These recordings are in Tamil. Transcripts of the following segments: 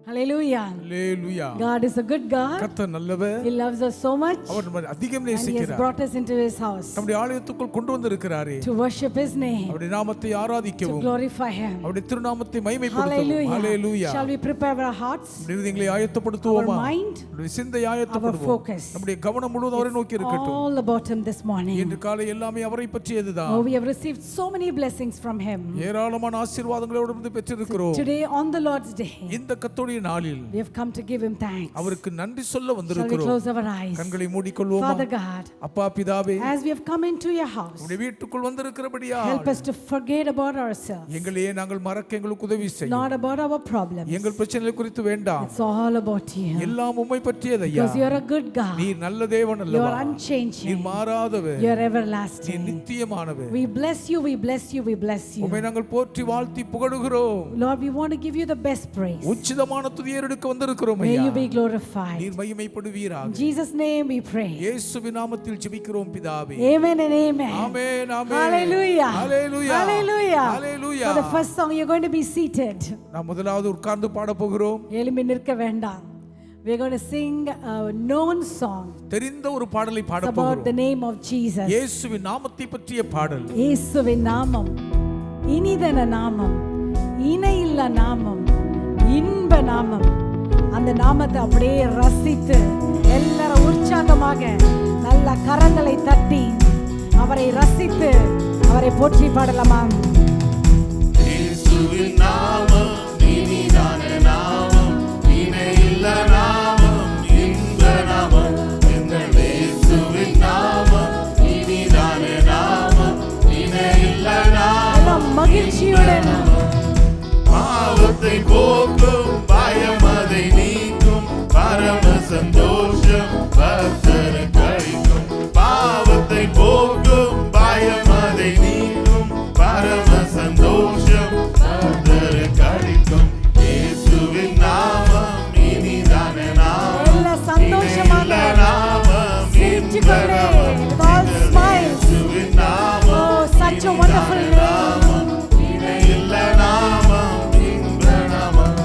Hallelujah. Hallelujah. God is a good God. கர்த்தர் நல்லவர். He loves us so much. அவர் நம்மை அதிகம் And He has நேசிக்கிறார். brought us into His house நம்முடைய ஆலயத்துக்குள் கொண்டு வந்திருக்கிறாரே. to worship His name, அவருடைய நாமத்தை to ஆராதிக்கவும், glorify Him. அவருடைய திருநாமத்தை மகிமைப்படுத்தவும். Hallelujah. Hallelujah. Shall we prepare our hearts, நம்முடைய இதயங்களை ஆயத்தப்படுத்துவோமா? our mind, நம்முடைய சிந்தையை our ஆயத்தப்படுத்துவோம். focus? நம்முடைய கவனம் முழுவதும் அவரை நோக்கி இருக்கட்டும். All about Him this morning. இன்று காலை எல்லாமே அவரை பற்றியதுதான். Oh, we have received so many blessings from Him. ஏராளமான ஆசீர்வாதங்களோடு பெற்றிருக்கிறோம். Today on the Lord's day, இந்த கர்த்தருடைய நாளில் we have come to give Him thanks. அவருக்கு நன்றி சொல்ல Shall we வந்திருக்கிறோம். close our eyes? கண்களை மூடிக்கொள்வோமா? Father God, அப்பா பிதாவே, as we have come into your house, உம்முடைய வீட்டுக்குள் வந்திருக்கிறபடியா help us to forget about ourselves. எங்களையே நாங்கள் மறக்க எங்களுக்கு உதவி It's செய்யும். not about our problems. எங்கள் பிரச்சனைகள் குறித்து வேண்டாம். It's all about you. எல்லாம் உம்மை பற்றியது ஐயா. Because you're a good God. நீர் நல்ல தேவன் You're அல்லவா? unchanging. நீர் மாறாதவர். You're நீர் everlasting. நித்தியமானவர். We bless you, we bless you, we bless you. உம்மை நாங்கள் போற்றி வாழ்த்தி புகழுகிறோம். Lord, we want to give you the best praise. உச்சிதமான துதியை எடுக்க வந்திருக்கிறோம் May ஐயா. you be glorified. நீர் மகிமைப்படுவீராக. In Jesus' name we pray. இயேசுவின் நாமத்தில் ஜெபிக்கிறோம் பிதாவே. Amen and amen. Amen amen. Hallelujah. Hallelujah. Hallelujah. Hallelujah. For the first song you're going to be seated. நாம் முதலாவது உட்கார்ந்து பாட போகிறோம். எழும்பி நிற்க வேண்டாம். We're going to sing a known song. தெரிந்த ஒரு பாடலை பாட It's about போகிறோம். the name of Jesus. இயேசுவின் நாமத்தை பற்றிய பாடல். இயேசுவின் நாமம் இனிதன நாமம், இணையில்லா நாமம், இன்ப நாமம். அந்த நாமத்தை அப்படியே ரசித்து எல்லாரும் உற்சாகமாக நல்ல கரங்களை தட்டி அவரை ரசித்து அவரை போற்றி பாடலாமா? இயேசுவின் நாமம் இனிதான நாமம், இணையில்லா நாமம், இன்ப நாமம். எங்கள் இயேசுவின் நாமம் இனிதான நாமம், இணையில்லா நாமம். மகிழ்ச்சியுடன் பாவத்தை போக்கும், பயம் அதை நீக்கும், பரம சந்தோஷம் பக்தருக்கு அளிக்கும். பாவத்தை போக்கும், பயம் அதை நீக்கும், பரம சந்தோஷம் பக்தருக்கு அளிக்கும். இயேசுவின் நாமம் இனிதான நாமம், எல்லாம் சந்தோஷமாக இணையில்லா நாமம், இன்ப சிரிச்சுக்கொண்டே நாமம். with all smiles. இயேசுவின் நாமம் Oh, such a wonderful இனிதான name. நாமம், இணையில்லா நாமம், இன்ப நாமம்.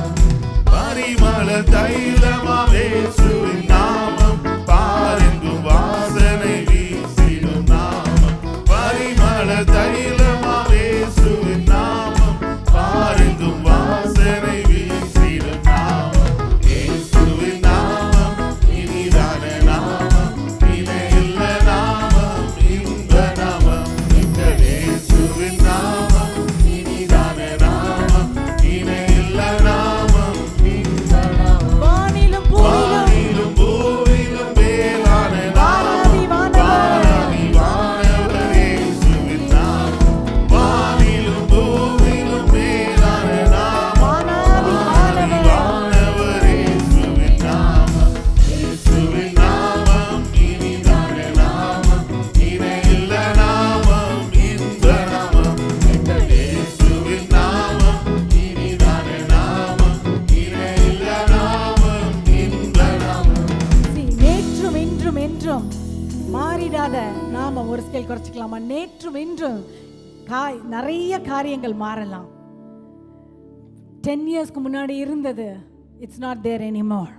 பரிமள தைலமாம் இயேசுவின் நாமம், பாரெங்கும் வாசனை வீசிடும் நாமம். பரிமள தைலமாம் இயேசுவின் நாமம், பாரெங்கும் வாசனை வீசிடும் நாமம். இயேசுவின் நாமம் இனிதான நாமம், இணையில்லா நாமம், இன்ப நாமம். எங்கள் இயேசுவின் நாமம் இனிதான நாமம், இணையில்லா நாமம், இன்ப நாமம். வானிலும் பூமியிலும் வானிலும் பூவிலும் மேலான நாமம், வானதி வானவர் இயேசுவின் நாமம். வானிலும் பூவிலும் மேலான நாமம், வானாதி வானதி வானவர். வானவர் இயேசுவின் நாமம். இயேசுவின் நாமம் இனிதான நாமம், இணையில்லா நாமம், இன்ப நாமம். எங்கள் இயேசுவின் நாமம் இனிதான நாமம், இணையில்லா நாமம், இன்ப நாமம். See, நேற்றும் இன்றும் என்றும் மாறிடாத நாம ஒரு ஸ்கேல் குறைச்சிக்கலாமா? நேற்றும் இன்றும் நிறைய காரியங்கள் மாறலாம். 10 இயர்ஸ்க்கு முன்னாடி இருந்தது, it's not there anymore.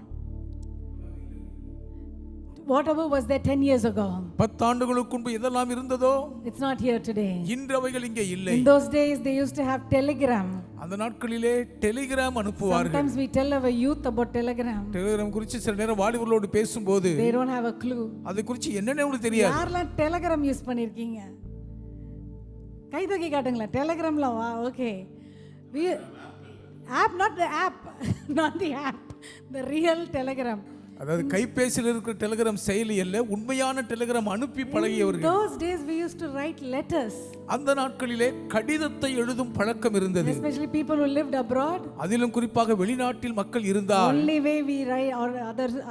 Whatever was there 10 years ago, 10 ஆண்டுகளுக்கு முன்பு எதெல்லாம் இருந்ததோ it's not here today. இன்று அவைகள் இங்கே இல்லை. In those days they used to have telegram. அந்த நாட்களிலே டெலிகிராம் அனுப்புவார்கள். Sometimes we tell our youth about telegram. Telegram குறித்து சில நேரம் வாலிபர்களோடு பேசும்போது They don't have a clue. அதை குறித்து என்னன்னு உங்களுக்கு தெரியாது. யாரெல்லாம் டெலிகிராம் யூஸ் பண்ணிருக்கீங்க? கை தூக்கி காட்டுங்களேன். டெலிகிராம்ல வா. Okay. App, not the app. Not the app. The real telegram. அதாவது கைபேசியில் இருக்கிற டெலிகிராம் செயலி அல்ல, உண்மையான டெலிகிராம் அனுப்பி பழகியவர்கள். Those days we used to write letters. அந்த நாட்களிலே கடிதத்தை எழுதும் பழக்கம் இருந்தது. Especially people who lived abroad. அதிலும் குறிப்பாக வெளிநாட்டில் மக்கள் இருந்தால் Only way we write, or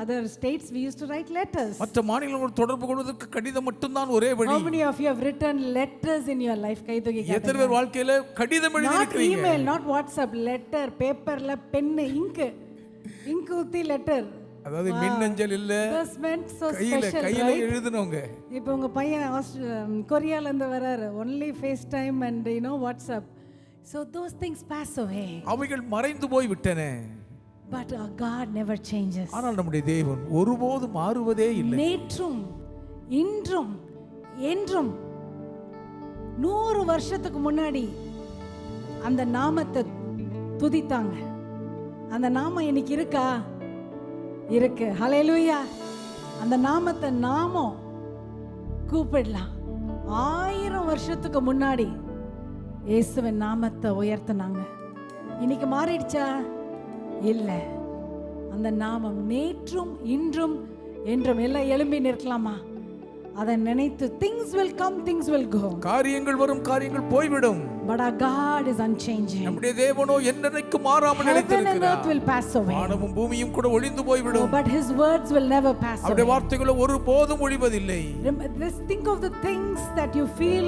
other states we used to write letters. மற்ற மாநிலங்களோடு தொடர்பு கொள்வதற்கு கடிதம் மட்டும்தான் ஒரே வழி. How many of you have written letters in your life? கை தூக்கி எத்தனை காட்டுங்க. பேர் வாழ்க்கையில கடிதம் எழுதி Not இருக்கிறீங்க? email, not WhatsApp, letter, paperல pen, ink ஊத்தி letter. அதாவது மின்னஞ்சல் இல்ல, This meant so கையில special, கையில right? எழுதுனவங்க. இப்போ உங்க பையன் கொரியால இருந்து வராரு, only FaceTime and WhatsApp. So those things pass away. அவைகள் மறைந்து போய் விட்டன. But our God never changes. ஆனால் நம்முடைய தேவன் ஒருபோதும் மாறுவதே இல்லை. நேற்றும் இன்றும் என்றும் 100 வருஷத்துக்கு முன்னாடி அந்த நாமத்தை துதித்தாங்க. அந்த நாமம் இன்னைக்கு இருக்கா? இருக்கு. ஹல்லேலூயா. அந்த நாமத்தை நாமும் கூப்பிடலாம். 1000 வருஷத்துக்கு முன்னாடி இயேசுவின் நாமத்தை உயர்த்தினாங்க. இன்னைக்கு மாறிடுச்சா? இல்லை. அந்த நாமம் நேற்றும் இன்றும் என்றும் எல்லாம் எழும்பி நிற்கலாமா? அதை நினைத்து things will come, things will go. காரியங்கள் வரும், காரியங்கள் போய்விடும். But our God is unchanging. நம்முடைய தேவனோ என்றென்றைக்கும் மாறாமல் நிலைத்திருக்கிறார். Heaven and earth will pass away. வானமும் பூமியும் கூட ஒளிந்து போய்விடும். But his words will never pass away. அவருடைய வார்த்தைகளோ ஒருபோதும் ஒழிவதில்லை. Just think of the things that you feel,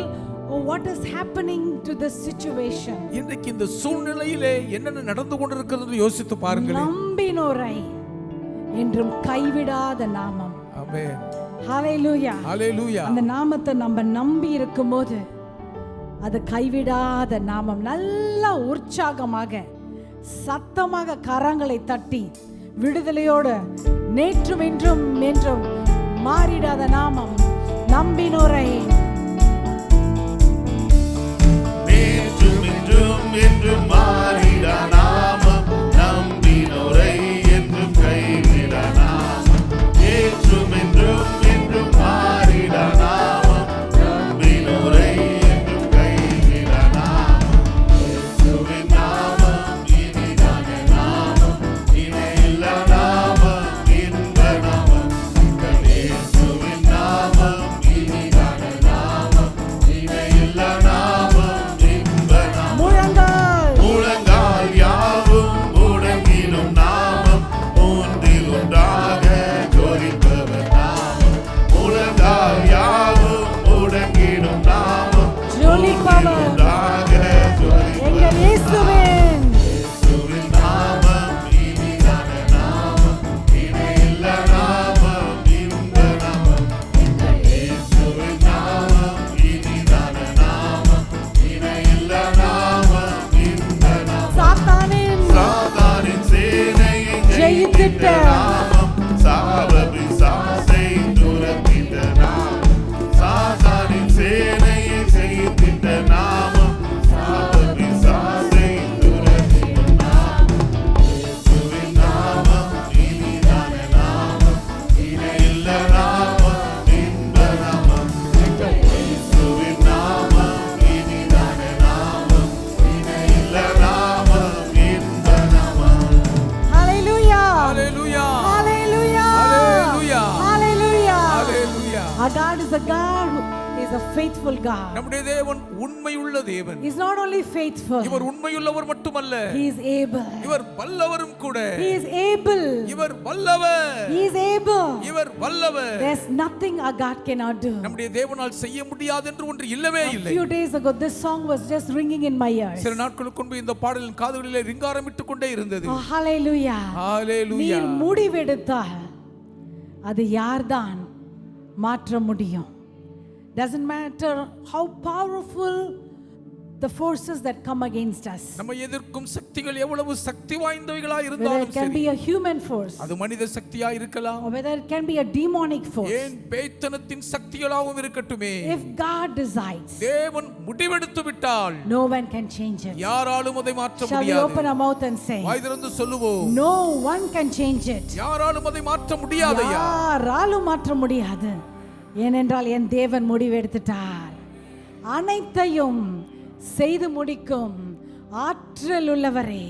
oh, what is happening to this situation. இன்றைக்கு இந்த சூழ்நிலையிலே என்னென்ன நடந்து கொண்டிருக்கிறது யோசித்து பாருங்கள். நம்பினோரை என்றும் கைவிடாத நாமம். ஆமென். ஹல்லேலூயா. ஹல்லேலூயா. அந்த நாமத்தை நம்ம நம்பி இருக்கும்போது அது கைவிடாத நாமம். நல்ல உற்சாகமாக சத்தமாக கரங்களை தட்டி விடுதலையோடு நேற்றும் இன்றும் என்றும் மாறிடாத நாமம் நம்பினோரை. நேற்றும் இன்றும் என்றும் மாறிடா நாமம் நம்பினோரை என்றும் கைவிடா நாமம். நேற்றும் இன்றும் என்றும் மாறிடா நாமம் நம்பினோரை என்றும் கைவிடா நாமம். இயேசுவின் நாமம் இனிதான நாமம், இணையில்லா நாமம், இன்ப நாமம். இயேசுவின் நாமம் இனிதான நாமம், இணையில்லா நாமம், இன்ப நாமம். முழங்கால் யாவும் முடங்கிடும் நாமம், ஒன்றில் ஒன்றாக ஜொலிப்பவர் நாமம். முழங்கால் யாவும் முடங்கிடும் நாமம், ஜொலிப்பவர் ஒன்றாக ஜொலிப்பவர் எங்கள் இயேசுவின். இயேசுவின் நாமம் இனிதான நாமம், இணையில்லா நாமம், இன்ப நாமம். இயேசுவின் நாமம் இனிதான நாமம், இணையில்லா நாமம், இன்ப நாமம். சாத்தானின் சாத்தானின் சேனையை ஜெயித்திட்ட நாமம், சாப பிசாசை துரத்திட்ட நாமம். சாத்தானின் சேனையை ஜெயித்திட்ட நாமம், சாப பிசாசை துரத்திட்ட நாமம். இயேசுவின் நாமம் இனிதான நாமம், இணையில்லா நாமம், இன்ப நாமம். இயேசுவின் நாமம் இனிதான நாமம், இணையில்லா நாமம், இன்ப நாமம். ஹல்லேலூயா. ஹல்லேலூயா. Hallelujah. Hallelujah. Hallelujah. Hallelujah. Our God is a God who is a faithful God. நம்முடைய தேவன் உண்மையுள்ள தேவன். He is not only faithful, இவர் உண்மையுள்ளவர் மட்டுமல்ல, he is able. இவர் வல்லவரும் கூட. He is able. இவர் வல்லவர். He is able. இவர் வல்லவர். There's nothing our God cannot do. நம்முடைய தேவனால் செய்ய முடியாது என்று ஒன்று இல்லவே A இல்லை. few days ago this song was just ringing in my ears. சில நாட்களுக்கு முன்பு இந்த பாடலின் காதுகளிலே ரிங்காரமிட்டுக் கொண்டே இருந்தது. Oh, hallelujah. ஹல்லேலூயா. நீர் முடிவெடுத்தால் அது யார்தான் மாற்ற முடியும்? Doesn't matter how powerful the forces that come against us. நம்ம எதிர்க்கும் சக்திகள் எவ்வளவு சக்தி வாய்ந்தவைகளா Whether இருந்தாலும் it can சரி, be a human force அது மனித சக்தியா இருக்கலாம், or whether it can be a demonic force. ஏன் பேய்த்தனத்தின் சக்திகளாகவும் இருக்கட்டுமே, If God decides, தேவன் முடிவெடுத்து விட்டால் no one can change it. யாராலும் அதை மாற்ற Shall we முடியாது. open our mouth and say, வாய் திறந்து சொல்லுவோம், no one can change it. யாராலும் அதை மாற்ற முடியாதையா. யாராலும் மாற்ற முடியாது. ஏனென்றால் என் தேவன் முடிவெடுத்துட்டார். அனைத்தையும் செய்து முடிக்கும் ஆற்றல் உள்ளவரே.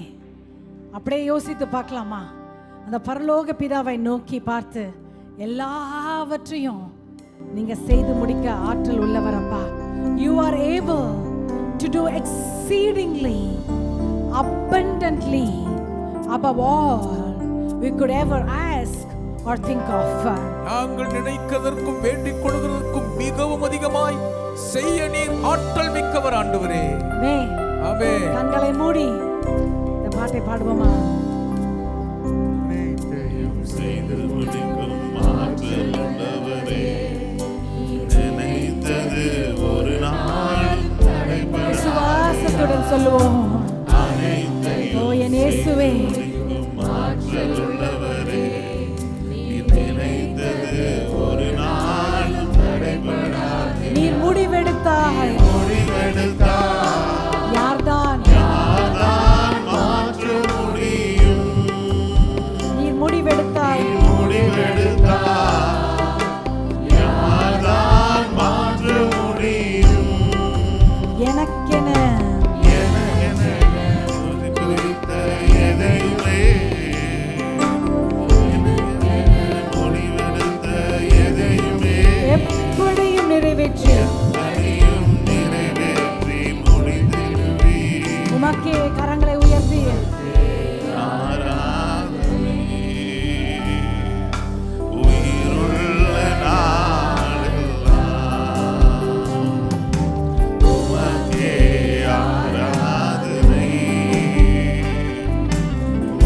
அப்படியே யோசித்து பார்க்கலாமா? அந்த பரலோக பிதாவை நோக்கி பார்த்து, எல்லாவற்றையும் நீங்க செய்து முடிக்க ஆற்றல் உள்ளவரப்பா. You are able to do exceedingly abundantly above all we could ever ask or think of. நாங்கள் நினைக்கிறதற்கும் வேண்டிக் கொள்கிறதற்கும் மிகவும் அதிகமாய் செய்ய நீர் ஆற்றல் மிக்கவர் ஆண்டவரே. ஆமென். கண்களை மூடி இந்த பாட்டை பாடுவோமா? நினைத்தையும் செய்து முடிக்கும் ஆற்றல் உள்ளவரே, நினைத்தது ஒரு நாள் தடைபடாது. விசுவாசத்துடன் சொல்லுவோம், அனைத்தையும் ஓ என் இயேசுவே, முடிக்கும் ஆற்றல் ஆற்றல் உள்ளவரே, நீர் நினைத்தது ஒரு நாளும் தடைபடாது. நீர் முடிவெடுத்தாய், முடிவெடுத்தால் யார்தான் யார்தான் மாற்ற முடியும்? நீர் முடிவெடுத்தாய், முடிவெடுத்தால் யார்தான் மாற்ற முடியும்? எனக்கென குறித்த எதையுமே, முடிவெடுத்த எதையுமே எப்படியும் நிறைவேற்றி எதையும் நிறைவேற்றி முடித்திடுவீர். உமக்கே கரங்களை உயர்த்தி ஆராதனை உயிருள்ள நாளெல்லாம் உமக்கே ஆராதனை.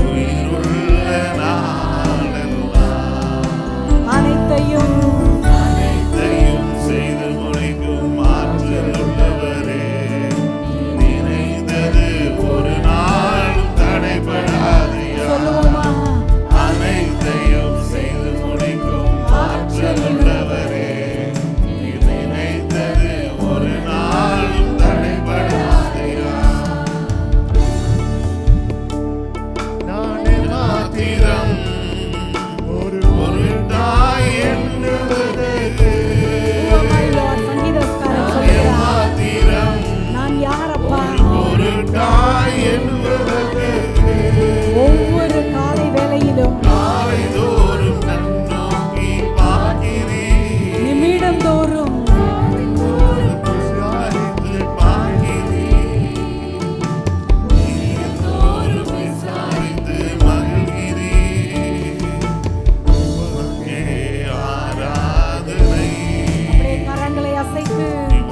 உயிருள்ள நாளெல்லாம் அனைத்தையும் அனைத்தையும் செய்து முடிக்கும் ஆற்றல் உள்ளவரே, நினைத்தது ஒரு நாளும் தடைபடாதையா. சொல்லுவோமா? அனைத்தையும் செய்து முடிக்கும் ஆற்றல் உள்ளவரே, நினைத்தது ஒரு நாளும் தடைபடாதையா. நானே மாத்திரம் ஒரு தாய் எண்ணுவதற்கு, Oh my Lord, சங்கீதக்காரன் நானே சொல்கிறார், மாத்திரம் நான் யாரப்பா? ஒரு தாய் எண்ணுவதற்கு, ஒவ்வொரு காலை வேளையிலும் நாளைதோறும் நன்னோக்கி பார்க்கிறீர். நிமிடம் தோறும் விசாரித்து பார்க்கிறீர். நீதோறும் விசாரித்து மகிழ்கிறீர். உமக்கே ஆராதனை. அப்படியே கரங்களை அசைத்து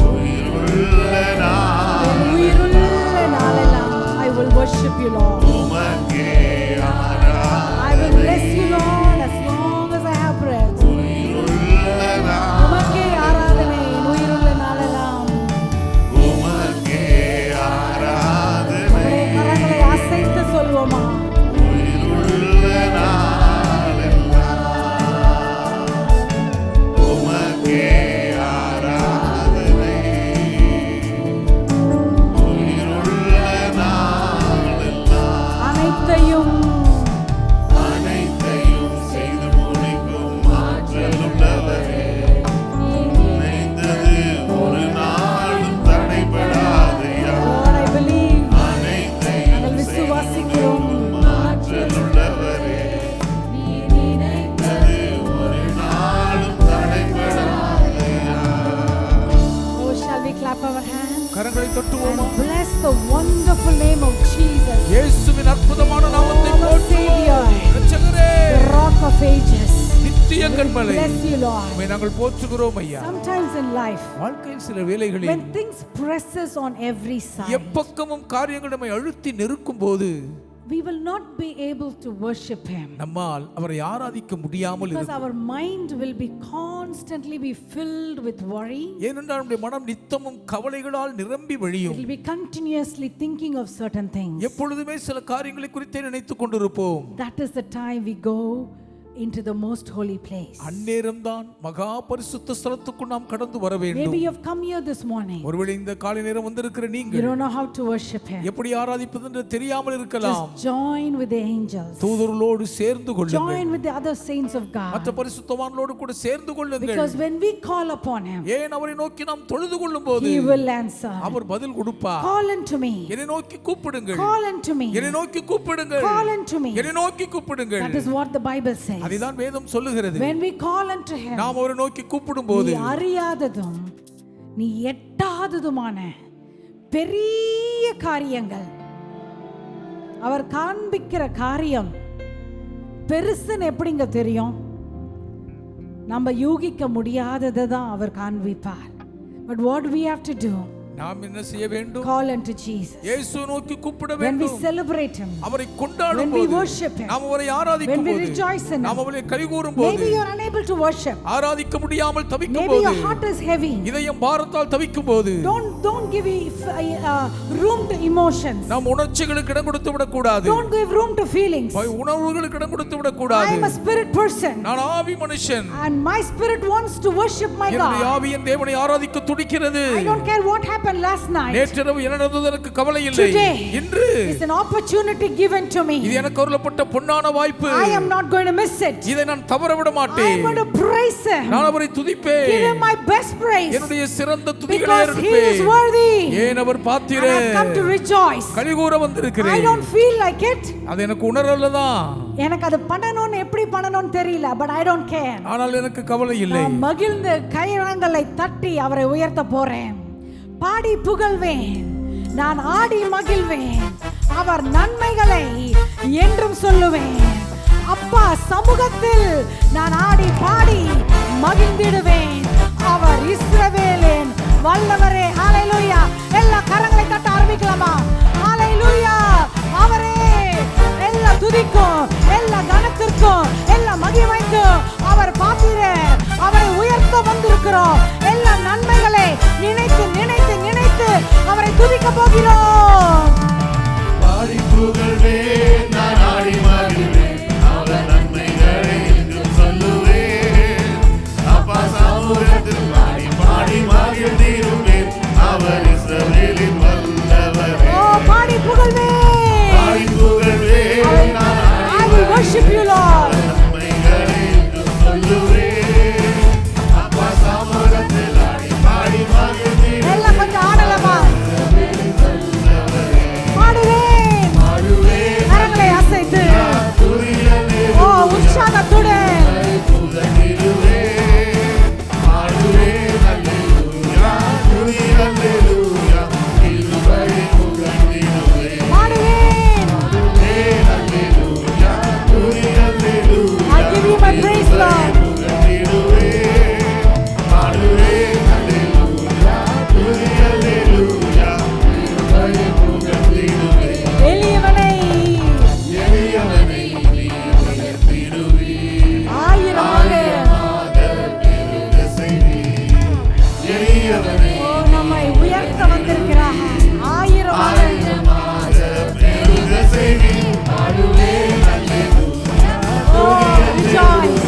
உயிருள்ள நாள் உயிருள்ள நாளெல்லாம் I will worship you Lord. உமக்கே I will ஆராதனை. bless you Lord as long as I have breath. உயிருள்ள நாள் உமக்கே ஆராதனை உயிருள்ள நாளெல்லாம். உமக்கே ஆராதனை. அப்படியே கரங்களை அசைத்து சொல்வோமா? உயிருள்ள நாளெல்லாம் உமக்கே ஆராதனை. உயிருள்ள நாளெல்லாம் அனைத்தையும் அனைத்தையும் செய்து முடிக்கும் ஆற்றல் உள்ளவரே, நினைத்தது ஒரு நாளும் தடைபடாதையா. Lord I believe அனைத்தையும் நாங்கள் விசுவாசிக்கிறோம். ஆற்றல் உள்ளவரே, நினைத்தது ஒரு நாளும் தடைபடாதையா. Oh, shall we clap our hands கரங்களை தட்டுவோமா? and bless the wonderful name of Jesus, இயேசுவின் அற்புதமான நாமத்தை Our போற்றுவோம். Savior. இரட்சகரே, the rock of ages. நித்திய கண்மலை, Bless you Lord. உம்மை நாங்கள் போற்றுகிறோம் ஐயா. Sometimes in life வாழ்க்கையில் சில வேளைகளில் when things presses on every side, எப்பக்கமும் காரியங்கள் நம்மை அழுத்தி நெருக்கும் போது we will not be able to worship him நம்மால் அவரை ஆராதிக்க முடியாமல் because இருக்கும். our mind will be constantly be filled with worry. ஏனென்றால் நம்முடைய மனம் நித்தமும் கவலைகளால் நிரம்பி It வழியும். will be continuously thinking of certain things. எப்பொழுதுமே சில காரியங்களை குறித்தே நினைத்துக் கொண்டிருப்போம். That is the time we go into the most holy place. அந்நேரம்தான் மகா பரிசுத்த ஸ்தலத்துக்குள் நாம் கடந்து வர வேண்டும். Maybe you have come here this morning. ஒருவேளை இந்த காலை நேரம் வந்திருக்கிற You நீங்கள் don't know how to worship him. எப்படி ஆராதிப்பது என்று தெரியாமல் இருக்கலாம். Just join with the angels. தூதர்களோடு சேர்ந்து கொள்ளுங்கள். Join with the other saints of மற்ற God. பரிசுத்தவான்களோடு கூட சேர்ந்து கொள்ளுங்கள். Because when we call upon him, ஏன் அவரை நோக்கி நாம் தொழுது கொள்ளும்போது he will answer. அவர் பதில் கொடுப்பார். Call unto me. என்னை நோக்கி கூப்பிடுங்கள். Call unto me. என்னை நோக்கி கூப்பிடுங்கள். Call unto me. என்னை நோக்கி கூப்பிடுங்கள். That is what the Bible says. அதுதான் வேதம் சொல்லுகிறது. When we call unto him, நாம் அவரை நோக்கி கூப்பிடும்போது நீ அறியாததும் நீ எட்டாததுமான பெரிய காரியங்கள் அவர் காண்பிக்கிற காரியம் பெருசுன்னு எப்படிங்க தெரியும்? நம்ம யூகிக்க முடியாததை தான் அவர் காண்பிப்பார். But what we have to do, நாம் என்ன செய்ய வேண்டும்? Call unto Jesus. இயேசு நோக்கி கூப்பிட When we வேண்டும். celebrate him, அவரை கொண்டாடும் when we போது, worship him, நாம் அவரை ஆராதிக்கும் when we போது, rejoice in நாம் him, அவரை கைகூறும் போது, maybe you are unable to worship, ஆராதிக்க முடியாமல் தவிக்கும் maybe போது, your heart is heavy, இதயம் பாரத்தால் தவிக்கும் போது, don't give room to emotions, நாம் உணர்ச்சிகளுக்கு இடம் கொடுத்து விட கூடாது. don't give room to feelings. உணர்வுகளுக்கு இடம் கொடுத்து விட I கூடாது. am a spirit person, நான் ஆவி மனுஷன். and my spirit wants to worship my என்னுடைய God. ஆவி என் தேவனை ஆராதிக்க துடிக்கிறது. I don't care what happened last night. நேற்றிரவு என்ன நடந்தது எனக்கு கவலை இல்லை. Today இன்று is an opportunity given to me. இது எனக்கு அருளப்பட்ட பொன்னான வாய்ப்பு. I am not going to miss it. இதை நான் தவற விட I மாட்டேன். am going to praise him. நான் அவரை துதிப்பேன். Give him my best praise. என்னுடைய சிறந்த துதிகளை Because he is எடுப்பேன். worthy. ஏன் அவர் And பாத்திரர். I have come to rejoice. கலிகூர I வந்திருக்கிறேன். don't feel like it. அது எனக்கு உணரலதான். எனக்கு அது பண்ணணும்னு எப்படி பண்ணணும்னு தெரியல, but I don't care. ஆனால் எனக்கு கவலை இல்லை. நான் மகிழ்ந்து கைரங்களை தட்டி அவரை உயர்த்த போறேன். பாடி புகழ்வேன், நான் ஆடி மகிழ்வேன், அவர் நன்மைகளை என்றும் சொல்லுவேன். அப்பா சமூகத்தில் நான் ஆடி பாடி மகிழ்ந்திடுவேன். அவர் இஸ்ரவேலின் வல்லவரே. ஹalleluya. எல்லா கரங்களை தட்ட ஆரம்பிக்கலாமா? ஹalleluya. அவரே எல்லா துதிக்கும், எல்லா கனத்திற்கும், எல்லா மகிமைக்கும் அவர் பாத்திரர். அவரை உயர்த்த வந்திருக்கிறோம். எல்லா நன்மைகளை நினைத்து நினைத்து நினைத்து அவரை துதிக்க போகிறோம். பாடி புகழ்வேன், நான் ஆடி மகிழ்வேன், அவர் நன்மைகளை என்றும் சொல்லுவேன். அப்பா சமூகத்தில் பாடி பாடி மகிழ்ந்திடுவேன். அவர் இஸ்ரவேலின் வல்லவரே. ஓ பாடி புகழ்வேன். பாடி புகழ்வேன், நான் I will worship you, Lord. நன்மைகளை என்றும் சொல்லுவேன். அப்பா சமூகத்தில் ஆடி பாடி மகிழ்ந்திடுவேன். எல்லாம் கொஞ்சம் ஆடலாமா? பாடுவேன். கரங்களை அசைத்து ஓ உற்சாகத்துடன் பாடுவேன். I give you my praise, Lord. எளியவனை ஆயிரமாக ஓ நம்மை உயர்த்த வந்திருக்கிறார். ஆயிரமாக ஓ rejoice.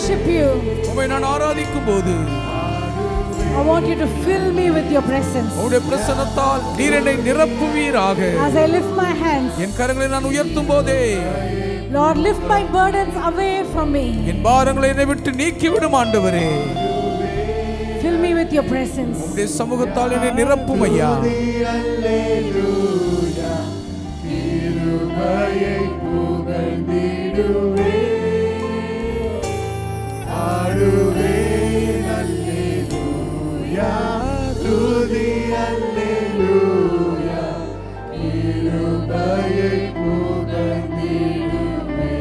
worship you, உம்மை நான் ஆராதிக்கும் போது I want you to fill me with your presence. உம்முடைய பிரசன்னத்தால் நீர் என்னை நிரப்புவீராக. As I lift my hands, என் கரங்களை நான் உயர்த்தும் போதே Lord, lift my burdens away from me. என் பாரங்களை என்னை விட்டு நீக்கி விடும் ஆண்டவரே. Fill me with your presence. உம்முடைய சமூகத்தால் என்னை நிரப்பும் ஐயா. அல்லேலூயா கிருபையை புகழ்ந்திடுவே ஆடுவே அல்லேலூயா துதி அல்லேலூயா கிருபையை புகழ்ந்திடுவே.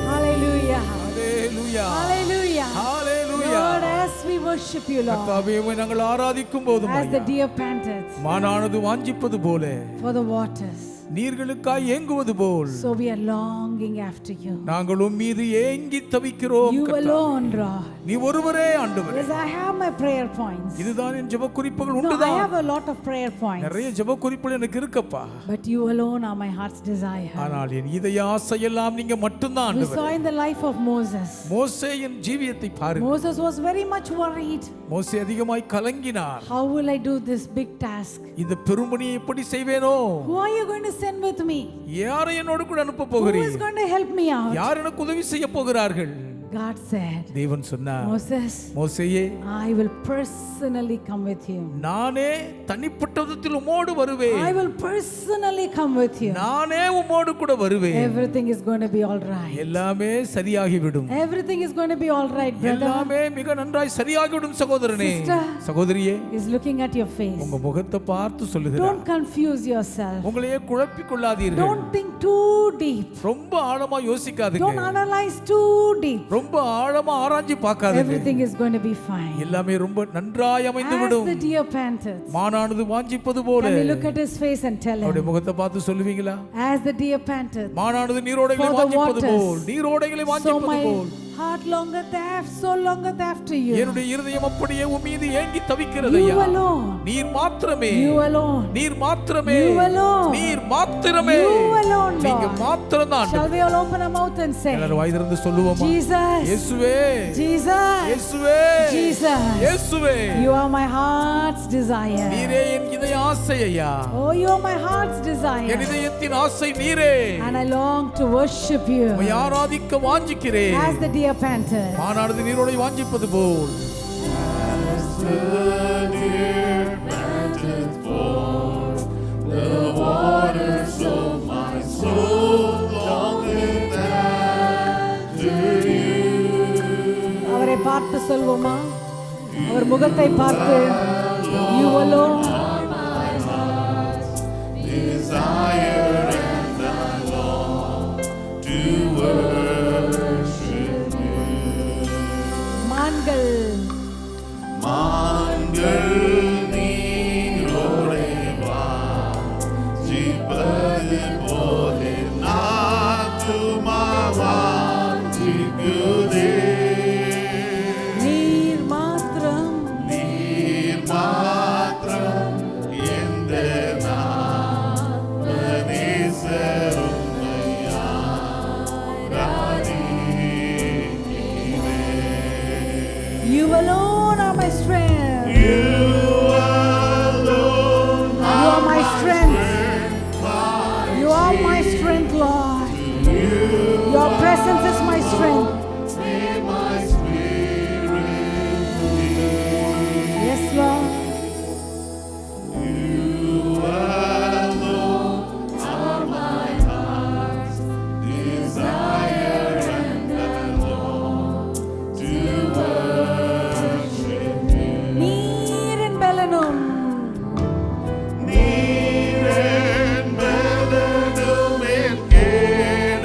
Hallelujah. Hallelujah. Hallelujah. Hallelujah. Lord, as we worship you, Lord, கர்த்தாவே உம்மை நாங்கள் ஆராதிக்கும் போதும் as the deer panteth மானானது வாஞ்சிப்பது போல for the waters, நீர்களுக்காய் ஏங்குவது pole so we are longing after you. நாங்கள் உம் மீது ஏங்கி தவிக்கிறோம். You கர்த்தாவே. alone, Lord. நீ ஒருவரே ஆண்டவரே. Yes, I have my prayer points. இதுதான் என் ஜெப குறிப்புகள் No, I உண்டுதான். have a lot of prayer points. நிறைய ஜெப குறிப்புகள் எனக்கு இருக்கப்பா. But you alone are my heart's desire. ஆனால் என் இதய ஆசையெல்லாம் நீங்க மட்டும்தான் We saw ஆண்டவரே. in the life of Moses. மோசேயின் ஜீவியத்தை பாருங்க. Moses was very much worried. மோசே அதிகமாய் கலங்கினார். How will I do this big task? இந்த பெரும்பணியை எப்படி செய்வேனோ? Who are you going to send with me? யாரை என்னோடு கூட அனுப்ப Who போகிறீர்? is going to help me out? யார் எனக்கு உதவி செய்ய போகிறார்கள்? God said, தேவன் சொன்னார், Moses, மோசேயே I will personally come with you. நானே தனிப்பட்ட விதத்தில் உம்மோடு வருவேன். I will personally come with you. நானே உம்மோடு கூட வருவேன். Everything is going to be all right. எல்லாமே சரியாகிவிடும். Everything is going to be all right, brother. எல்லாமே மிக நன்றாய் சரியாகிவிடும் சகோதரனே. Sister. சகோதரியே, Is looking at your face. உங்க முகத்தை பார்த்து சொல்லுகிறார். Don't confuse yourself. உங்களையே குழப்பிக் கொள்ளாதீர்கள். Don't think too deep. ரொம்ப ஆழமா யோசிக்காதீங்க. Don't analyze too deep. ரொம்ப ஆழமா ஆராய்ச்சி பார்க்காதீங்க. Everything is going to be fine. எல்லாமே ரொம்ப நன்றாய் அமைந்து As விடும். the deer panteth. மானானது வாஞ்சிப்பது போல. Can we look at his face and tell அவருடைய him? முகத்தை பார்த்து சொல்லுவீங்களா? As the deer panteth. மானானது நீரோடைகளை For the வாஞ்சிப்பது waters. Pole. நீரோடைகளை So வாஞ்சிப்பது my pole. heart longeth after, so longeth after you. என்னுடைய இருதயம் அப்படியே உன் மீது ஏங்கி தவிக்கிறது You ஐயா. alone. நீர் மாத்திரமே. You alone. நீர் மாத்திரமே. You alone. நீர் மாத்திரமே. You alone, நீங்க Lord. மாத்திரம்தான். Shall we all open our mouth and say, எல்லாரும் வாய் திறந்து சொல்லுவோமா? Jesus, இயேசுவே. Jesus, இயேசுவே. Jesus. இயேசுவே. You are my heart's desire. நீரே என் இதய ஆசை ஐயா. Oh, you are my heart's N desire. இதயத்தின் ஆசை நீரே. And I long to worship you. உம்மை ஆராதிக்க வாஞ்சிக்கிறேன். As the deer panteth. மானானது நீரோடை வாஞ்சிப்பது போல். The deer panteth for the waters, so my soul longeth after you. அவரை பார்த்து சொல்வோமா? அவர் முகத்தை பார்த்து, you alone. Desire and I long to worship you. மான்கள் மான்கள் நீரோடை வாஞ்சிப்பது போலே நாத்துமா வாஞ்சிக்குதே. நீர் மாத்திரம் நீர் மாத்திரம் எந்த நாமநேசரும்மை ஆராதிக்கிறேன். you alone are my strength. You alone You are my strength. You are my strength, Lord. Your presence is my strength. may my spirit lead. Yes, Lord. You alone are my heart's desire, and I long to worship you. நீரின் பலனும் நீரேன் பலனும் என் கேடகமாம்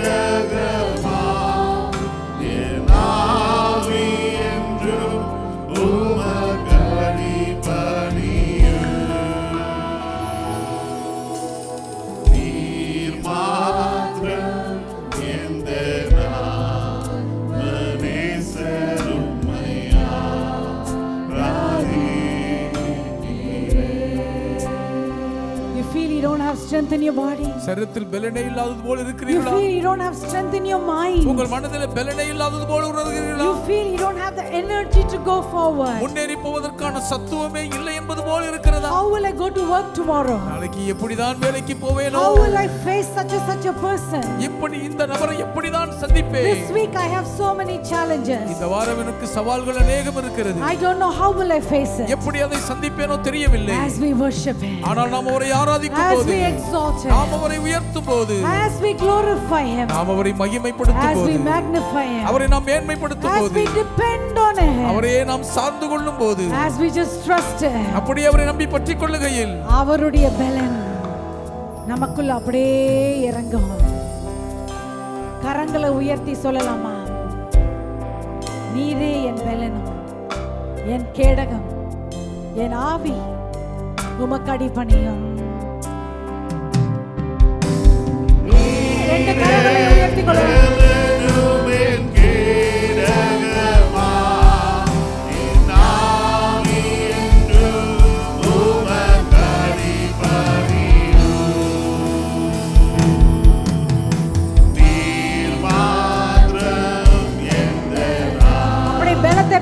strength in your body? சரீரத்தில் பலனே இல்லாதது போல You இருக்கிறீர்களா? feel you don't have strength in your mind. உங்கள் மனதிலே பலனே இல்லாதது போல உணர்கிறீர்களா? You feel you don't have the energy to go forward. முன்னேறி போவதற்கான சத்துவமே இல்லை என்பது போல இருக்கிறதா? How will I go to work tomorrow? நாளைக்கு எப்படிதான் வேலைக்கு போவேனோ? How will I face such a person? இப்படி இந்த நபரை எப்படிதான் சந்திப்பேன்? This week I have so many challenges. இந்த வாரம் எனக்கு சவால்கள் அநேகம் இருக்கிறது. I don't know how will I face it. எப்படி அதை சந்திப்பேனோ தெரியவில்லை. As we worship Him, ஆனால் நாம் அவரை ஆராதிக்கும் as போது, we exalt Him, நாம் அவரை உயர்த்தும் போது, as we glorify Him, நாம் அவரை மகிமைப்படுத்தும் as போது, we magnify Him, அவரை நாம் மேன்மைப்படுத்தும் as போது, we depend on Him, அவரையே நாம் சார்ந்து கொள்ளும் போது, as we just trust Him, அப்படி அவரை நம்பி பற்றிக் கொள்ளுகையில் அவருடைய பலன் நமக்குள்ள அப்படியே இறங்கும். கரங்களை உயர்த்தி சொல்லலாமா? நீரே என் பலனும் என் கேடகம், என் ஆவி உமக்கு அடிபணியும். ரெண்டு கரங்களை உயர்த்தி கொள்ளலாம்.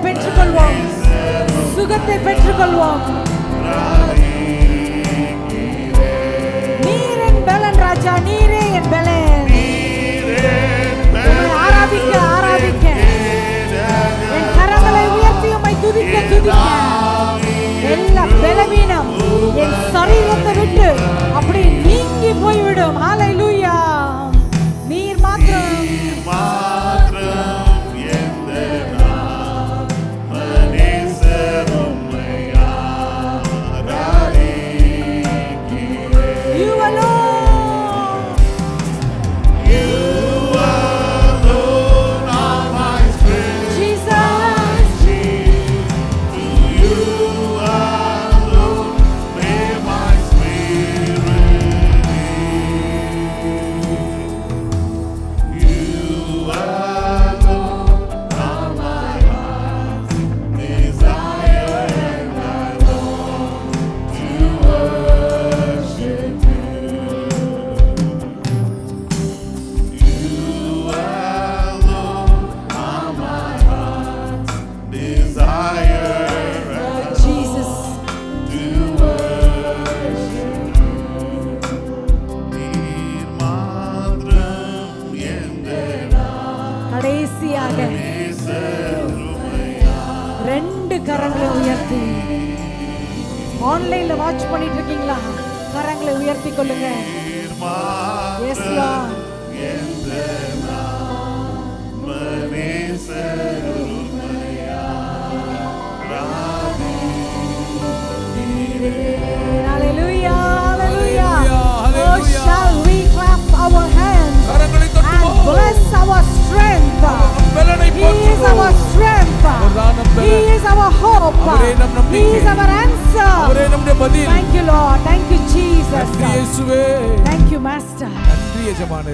பெற்றுக்கொள்வோம், சுகத்தை பெற்றுக்கொள்வோம். நீர் என் பலன் ராஜா, நீரே என் பலன். உம்மை ஆராதிக்க ஆராதிக்க, என் கரங்களை உயர்த்தி உம்மை துதிக்க துதிக்க, எல்லா பலவீனம் என் சரீரத்தை விட்டு அப்படி நீங்கி போய்விடும். ஹல்லேலூயா. நீர் மாத்திரம் கடைசியாக ரெண்டு கரங்களை உயர்த்தி, ஆன்லைன்ல வாட்ச் பண்ணிட்டு இருக்கீங்களா? கரங்களை உயர்த்தி கொள்ளுங்க. Yes Lord. Hallelujah, hallelujah. Oh, shall we clap our hands and bless our strength? He is our strength. He is our hope. He is our answer. Thank you, Lord. Thank you, Jesus. Thank you, Master.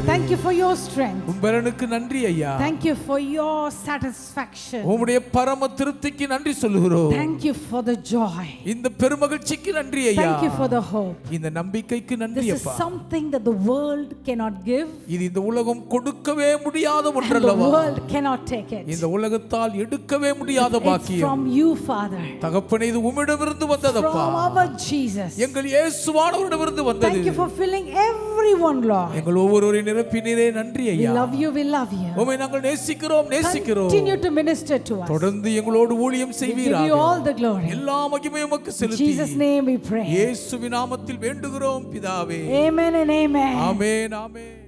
Thank you for your strength. உம்பரனுக்கு நன்றி ஐயா. Thank you for your satisfaction. உம்முடைய பரம திருப்திக்கு நன்றி சொல்லுகிறோம். Thank you for the joy. இந்த பெருமகிழ்ச்சிக்கு நன்றி ஐயா. Thank you for the hope. இந்த நம்பிக்கைக்கு நன்றி This is அப்பா. something that the world cannot give. இது இந்த உலகம் கொடுக்கவே முடியாத And the ஒன்றல்லவா? world cannot take it. இந்த உலகத்தால் எடுக்கவே முடியாத It's பாக்கியம். from you, Father. தகப்பனே, இது உம்மிடமிருந்து வந்ததப்பா. From our Jesus. எங்கள் இயேசுவானவரிடமிருந்து வந்தது. Thank you for filling everyone, Lord. எங்கள் ஒவ்வொருவரையும் நிரப்பினீரே, நன்றி We ஐயா. love you, we love you. உம்மை நாங்கள் நேசிக்கிறோம், நேசிக்கிறோம். Continue to minister to us. தொடர்ந்து எங்களோடு ஊழியம் We give செய்வீராக. you all the glory. எல்லா மகிமையும் உமக்கு In செலுத்தி Jesus' name we pray. இயேசுவின் நாமத்தில் வேண்டுகிறோம் பிதாவே. Amen and amen. Amen, amen.